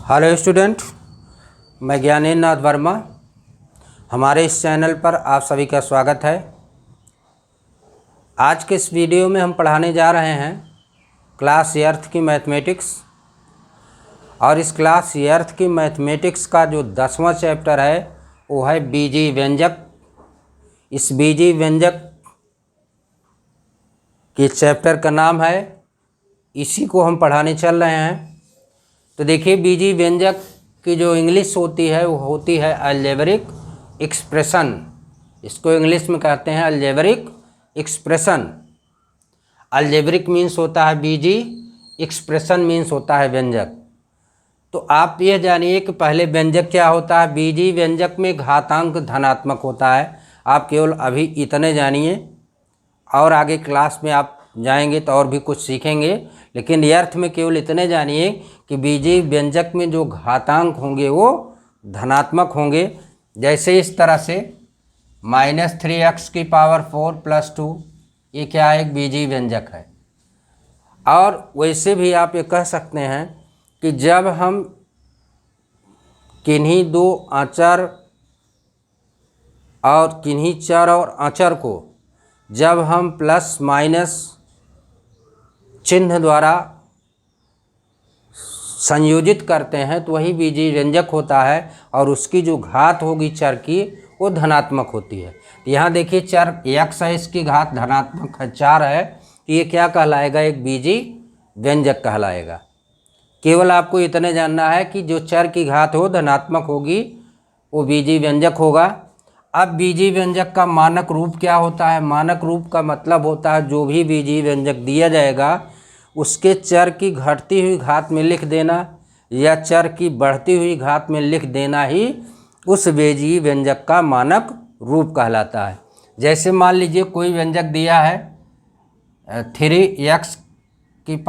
Hello student, मैं ज्ञानेन्द्र नाथ वर्मा। हमारे इस चैनल पर आप सभी का स्वागत है। आज के इस वीडियो में हम पढ़ाने जा रहे हैं क्लास एर्थ की मैथमेटिक्स। और इस क्लास एर्थ की मैथमेटिक्स का जो 10वां चैप्टर है वो है बीजीय व्यंजक। इस बीजीय व्यंजक के चैप्टर का नाम है, इसी को हम पढ़ाने चल रहे हैं। तो देखिए, बीजीय व्यंजक की जो इंग्लिश होती है वो होती है अलजेब्रिक एक्सप्रेशन। इसको इंग्लिश में कहते हैं अलजेब्रिक एक्सप्रेशन। अलजेब्रिक मीन्स होता है बीजीय, एक्सप्रेशन मीन्स होता है व्यंजक। तो आप यह जानिए कि पहले व्यंजक क्या होता है। बीजीय व्यंजक में घातांक धनात्मक होता है। आप केवल अभी इतने जानिए, और आगे क्लास में आप जाएंगे तो और भी कुछ सीखेंगे, लेकिन अर्थ में केवल इतने जानिए कि बीजीय व्यंजक में जो घातांक होंगे वो धनात्मक होंगे। जैसे इस तरह से -3x⁴ + 2, ये क्या है, एक बीजीय व्यंजक है। और वैसे भी आप ये कह सकते हैं कि जब हम किन्हीं दो अचर और किन्हीं चर और अचर को जब हम प्लस माइनस चिन्ह द्वारा संयोजित करते हैं तो वही बीजीय व्यंजक होता है, और उसकी जो घात होगी चर की वो धनात्मक होती है। तो यहाँ देखिए, चर x है, इसकी घात धनात्मक है 4 है, तो ये क्या कहलाएगा, एक बीजीय व्यंजक कहलाएगा। केवल आपको इतने जानना है कि जो चर की घात हो धनात्मक होगी वो बीजीय व्यंजक होगा। अब बीजीय व्यंजक का मानक रूप क्या होता है। मानक रूप का मतलब होता है जो भी बीजीय व्यंजक दिया जाएगा उसके चर की घटती हुई घात में लिख देना या चर की बढ़ती हुई घात में लिख देना ही उस बीजीय व्यंजक का मानक रूप कहलाता है। जैसे मान लीजिए कोई व्यंजक दिया है 3x⁵ + x²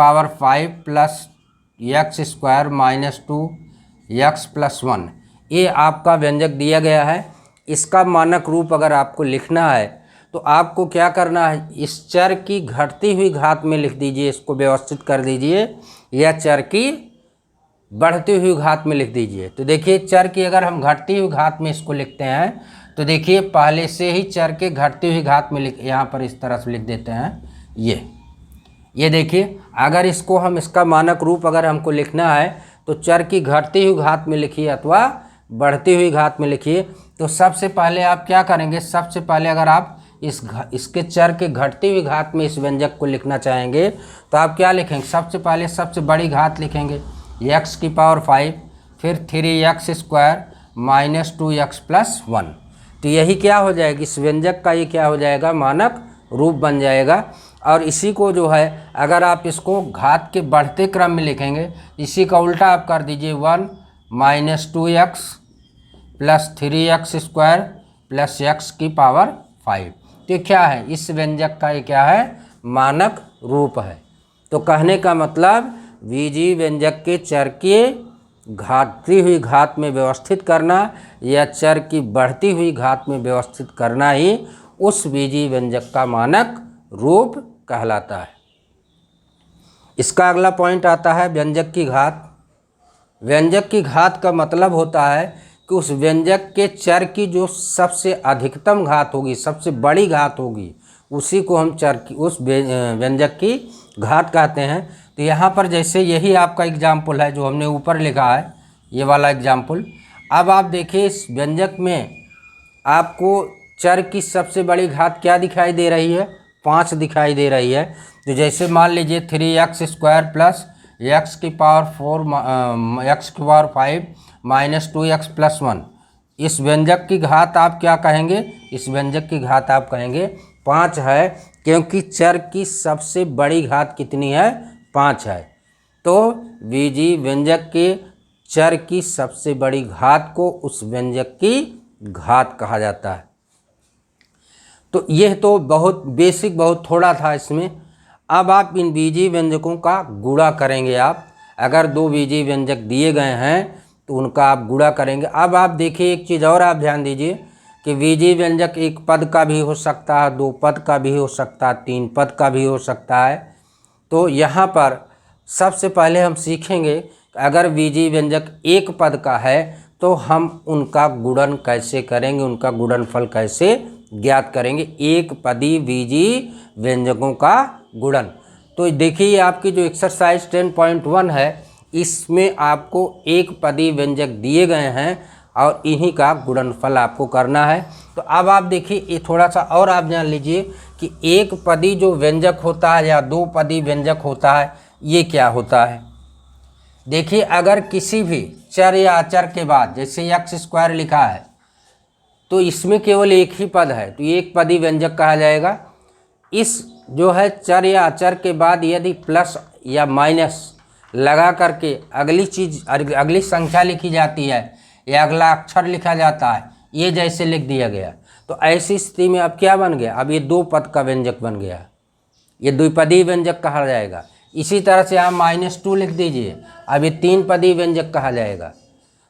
- 2x + 1, ये आपका व्यंजक दिया गया है। इसका मानक रूप अगर आपको लिखना है तो आपको क्या करना है, इस चर की घटती हुई घात में लिख दीजिए, इसको व्यवस्थित कर दीजिए, या चर की बढ़ती हुई घात में लिख दीजिए। तो देखिए, चर की अगर हम घटती हुई घात में इसको लिखते हैं तो देखिए पहले से ही चर के घटती हुई घात में यहाँ पर इस तरह से लिख देते हैं। ये देखिए, अगर इसको हम इसका मानक रूप अगर हमको लिखना है तो चर की घटती हुई घात में लिखिए अथवा बढ़ती हुई घात में लिखिए। तो सबसे पहले आप क्या करेंगे, सबसे पहले अगर आप इसके चर के घटती हुई घात में इस व्यंजक को लिखना चाहेंगे तो आप क्या लिखेंगे, सबसे पहले सबसे बड़ी घात लिखेंगे x⁵, फिर 3x² - 2x + 1। तो यही क्या हो जाएगी, इस व्यंजक का ये क्या हो जाएगा, मानक रूप बन जाएगा। और इसी को जो है अगर आप इसको घात के बढ़ते क्रम में लिखेंगे, इसी का उल्टा आप कर दीजिए 1 - 2x + 3x² + x⁵। तो क्या है, इस व्यंजक का ये क्या है, मानक रूप है। तो कहने का मतलब बीजीय व्यंजक के चर के घटती हुई घात में व्यवस्थित करना या चर की बढ़ती हुई घात में व्यवस्थित करना ही उस बीजीय व्यंजक का मानक रूप कहलाता है। इसका अगला पॉइंट आता है व्यंजक की घात। व्यंजक की घात का मतलब होता है कि उस व्यंजक के चर की जो सबसे अधिकतम घात होगी, सबसे बड़ी घात होगी, उसी को हम चर की उस व्यंजक की घात कहते हैं। तो यहाँ पर जैसे यही आपका एग्जाम्पल है जो हमने ऊपर लिखा है, ये वाला एग्जाम्पल। अब आप देखिए, इस व्यंजक में आपको चर की सबसे बड़ी घात क्या दिखाई दे रही है, 5 दिखाई दे रही है। तो जैसे मान लीजिए 3x² + x⁵ - 2x + 1, इस व्यंजक की घात आप क्या कहेंगे, इस व्यंजक की घात आप कहेंगे 5 है, क्योंकि चर की सबसे बड़ी घात कितनी है, 5 है। तो बीजीय व्यंजक के चर की सबसे बड़ी घात को उस व्यंजक की घात कहा जाता है। तो यह तो बहुत बेसिक, बहुत थोड़ा था इसमें। अब आप इन बीजीय व्यंजकों का गुणा करेंगे। आप अगर 2 बीजीय व्यंजक दिए गए हैं तो उनका आप गुणा करेंगे। अब आप देखिए, एक चीज़ और आप ध्यान दीजिए कि बीजीय व्यंजक एक पद का भी हो सकता है, 2 पद का भी हो सकता है, 3 पद का भी हो सकता है। तो यहाँ पर सबसे पहले हम सीखेंगे अगर बीजीय व्यंजक एक पद का है तो हम उनका गुणन कैसे करेंगे, उनका गुणनफल कैसे ज्ञात करेंगे, एक पदी बीजीय व्यंजकों का गुणन। तो देखिए आपकी जो एक्सरसाइज 10.1 है इसमें आपको एक पदी व्यंजक दिए गए हैं और इन्हीं का गुणनफल आपको करना है। तो अब आप देखिए ये थोड़ा सा और आप जान लीजिए कि एक पदी जो व्यंजक होता है या दो पदी व्यंजक होता है ये क्या होता है। देखिए अगर किसी भी चर या अचर के बाद जैसे x² लिखा है तो इसमें केवल एक ही पद है तो एक पदी व्यंजक कहा जाएगा। इस जो है चर या अचर के बाद यदि प्लस या माइनस लगा करके अगली संख्या लिखी जाती है या अगला अक्षर लिखा जाता है, ये जैसे लिख दिया गया तो ऐसी स्थिति में अब क्या बन गया, अब ये दो पद का व्यंजक बन गया, ये द्विपदी व्यंजक कहा जाएगा। इसी तरह से आप -2 लिख दीजिए, अब ये तीन पदी व्यंजक कहा जाएगा।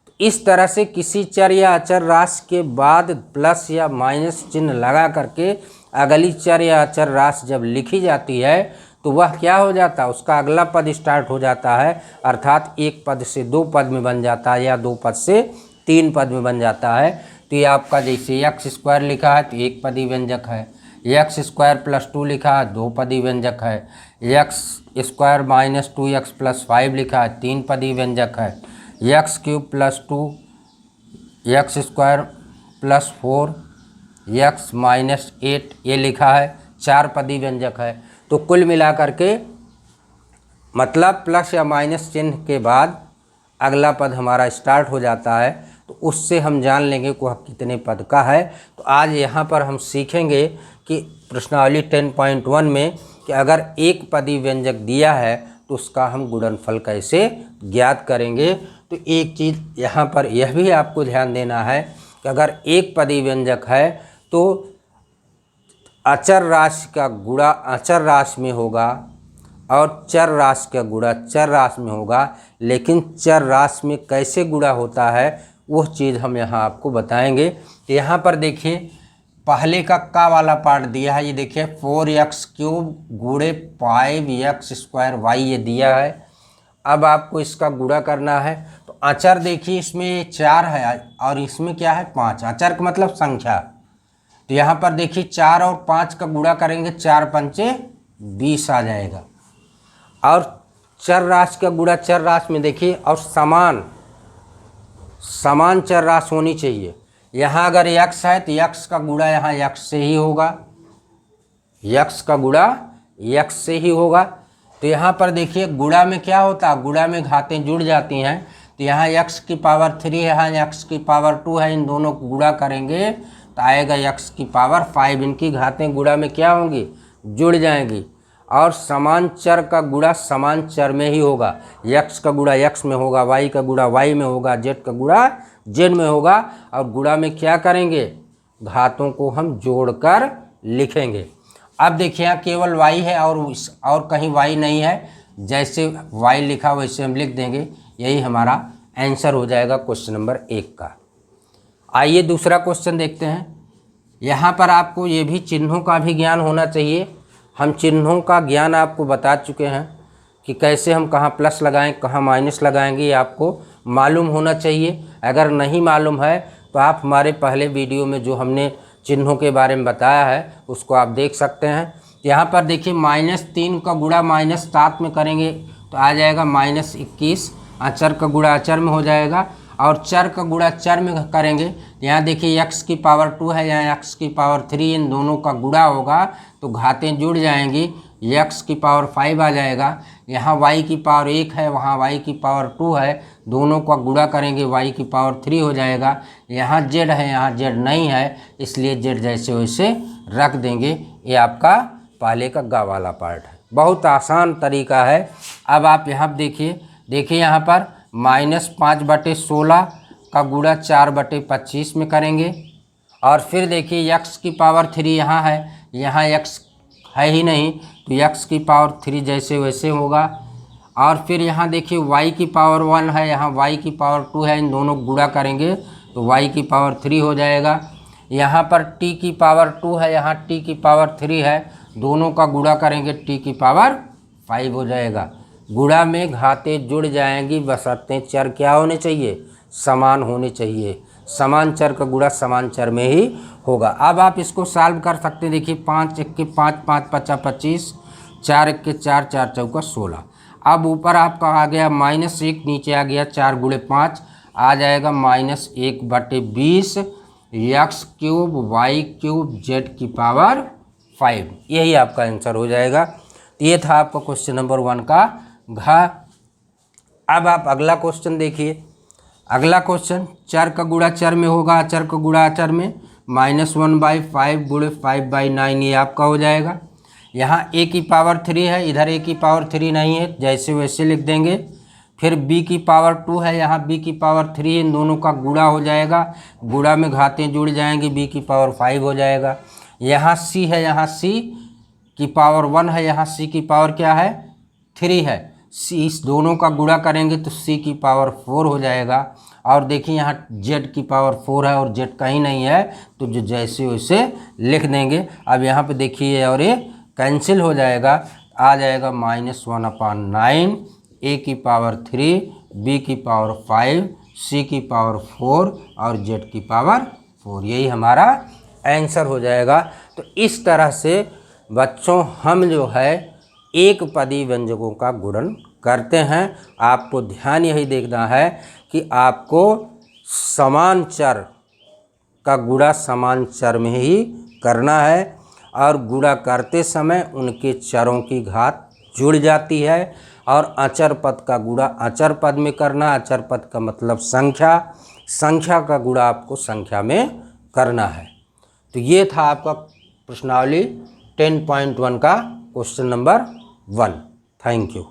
तो इस तरह से किसी चर या अचर राशि के बाद प्लस या माइनस चिन्ह लगा करके अगली चर या अचर राशि जब लिखी जाती है तो वह क्या हो जाता है, उसका अगला पद स्टार्ट हो जाता है, अर्थात एक पद से दो पद में बन जाता है या दो पद से तीन पद में बन जाता है। तो ये आपका जैसे x² लिखा है तो एक पदी व्यंजक है, x² + 2 लिखा है दो पदी व्यंजक है, x² - 2x + 5 लिखा है तीन पदी व्यंजक है, x³ + 2 x² + 4 x - 8 ये लिखा है चार पदी व्यंजक है। तो कुल मिलाकर के मतलब प्लस या माइनस चिन्ह के बाद अगला पद हमारा स्टार्ट हो जाता है तो उससे हम जान लेंगे कि वह कितने पद का है। तो आज यहाँ पर हम सीखेंगे कि प्रश्नावली 10.1 में कि अगर एक पदी व्यंजक दिया है तो उसका हम गुणनफल कैसे ज्ञात करेंगे। तो एक चीज़ यहाँ पर यह भी आपको ध्यान देना है कि अगर एक पदी व्यंजक है तो अचर राशि का गुणा अचर राशि में होगा और चर राशि का गुणा चर राशि में होगा, लेकिन चर राशि में कैसे गुणा होता है वह चीज़ हम यहाँ आपको बताएंगे। तो यहाँ पर देखिए पहले का वाला पार्ट दिया है, ये देखिए 4x³ गुणे 5x² y ये दिया है। अब आपको इसका गुणा करना है तो अचर देखिए इसमें 4 है और इसमें क्या है 5, अचर का मतलब संख्या। तो यहाँ पर देखिए 4 और 5 का गुणा करेंगे 4 × 5 = 20 आ जाएगा। और चर राशि का गुणा चर राशि में देखिए और समान चर राशि होनी चाहिए। यहाँ अगर x है तो x का गुणा यहाँ x से ही होगा, x का गुणा x से ही होगा। तो यहाँ पर देखिए गुणा में क्या होता है, गुणा में घातें जुड़ जाती हैं। तो यहाँ x⁻3 है, यहाँ x⁻2 है, इन दोनों को गुणा करेंगे तो आएगा x⁵। इनकी घातें गुणा में क्या होंगी, जुड़ जाएंगी। और समान चर का गुणा समान चर में ही होगा, x का गुणा x में होगा, y का गुणा y में होगा, z का गुणा z में होगा। और गुणा में क्या करेंगे, घातों को हम जोड़कर लिखेंगे। अब देखिए यहाँ केवल y है और कहीं y नहीं है, जैसे y लिखा वैसे हम लिख देंगे, यही हमारा आंसर हो जाएगा क्वेश्चन नंबर 1 का। आइए दूसरा क्वेश्चन देखते हैं। यहाँ पर आपको ये भी चिन्हों का भी ज्ञान होना चाहिए। हम चिन्हों का ज्ञान आपको बता चुके हैं कि कैसे हम कहाँ प्लस लगाएं कहाँ माइनस लगाएंगे, ये आपको मालूम होना चाहिए। अगर नहीं मालूम है तो आप हमारे पहले वीडियो में जो हमने चिन्हों के बारे में बताया है उसको आप देख सकते हैं। यहाँ पर देखिए -3 का गुणा -7 में करेंगे तो आ जाएगा -21। अचर का गुणा अचर में हो जाएगा और चर का गुणा चर में करेंगे। यहाँ देखिए x⁻2 है, यहाँ x⁻3, इन दोनों का गुणा होगा तो घातें जुड़ जाएंगी, x⁵ आ जाएगा। यहाँ y⁻1 है, वहाँ y⁻2 है, दोनों का गुणा करेंगे y⁻3 हो जाएगा। यहाँ z है, यहाँ z नहीं है, इसलिए z जैसे वैसे रख देंगे। ये आपका पहले का गा वाला पार्ट है, बहुत आसान तरीका है। अब आप यहाँ देखिए यहाँ पर -5/16 का गुणा 4/25 में करेंगे। और फिर देखिए x⁻3 यहाँ है, यहाँ x है ही नहीं तो x⁻3 जैसे वैसे होगा। और फिर यहाँ देखिए y⁻1 है, यहाँ y⁻2 है, इन दोनों गुणा करेंगे तो y⁻3 हो जाएगा। यहाँ पर t⁻2 है, यहाँ t⁻3 है, दोनों का गुणा करेंगे t⁻5 हो जाएगा। गुणा में घातें जुड़ जाएंगी, बशर्ते चर क्या होने चाहिए, समान होने चाहिए। समान चर का गुणा समान चर में ही होगा। अब आप इसको सॉल्व कर सकते हैं। देखिए 5 1 के 5, 5 5 25, 4 1 के 4, 4 चौका 16। अब ऊपर आपका आ गया -1, नीचे आ गया 4 गुणे 5, आ जाएगा -1/20 X cube Y cube Z की पावर 5। यही आपका आंसर हो जाएगा। ये था आपका क्वेश्चन नंबर 1 का घ। अब आप अगला क्वेश्चन देखिए। अगला क्वेश्चन, चर का गुणा चर में होगा, अचर का गुणा अचर में। -1/5 गुणे 5/9 ये आपका हो जाएगा। यहाँ a की पावर 3 है, इधर a की पावर 3 नहीं है, जैसे वैसे लिख देंगे। फिर b की पावर 2 है, यहाँ b की पावर 3, इन दोनों का गुणा हो जाएगा, गुणा में घातें जुड़ जाएंगी, b की पावर 5 हो जाएगा। यहाँ c है, यहाँ c की पावर 1 है, यहाँ c की पावर क्या है, 3 है। c इस दोनों का गुणा करेंगे तो c की पावर 4 हो जाएगा। और देखिए यहाँ z की पावर 4 है और z कहीं नहीं है, तो जो जैसे वैसे लिख देंगे। अब यहाँ पे देखिए और ये कैंसिल हो जाएगा, आ जाएगा -1/9, a की पावर 3, b की पावर 5, c की पावर 4 और z की पावर 4। यही हमारा आंसर हो जाएगा। तो इस तरह से बच्चों हम जो है एक पदी व्यंजकों का गुणन करते हैं। आपको ध्यान यही देखना है कि आपको समान चर का गुणा समान चर में ही करना है, और गुणा करते समय उनके चरों की घात जुड़ जाती है। और अचर पद का गुणा अचर पद में करना, अचर पद का मतलब संख्या, संख्या का गुणा आपको संख्या में करना है। तो ये था आपका प्रश्नावली 10.1 का क्वेश्चन नंबर 1। Thank you.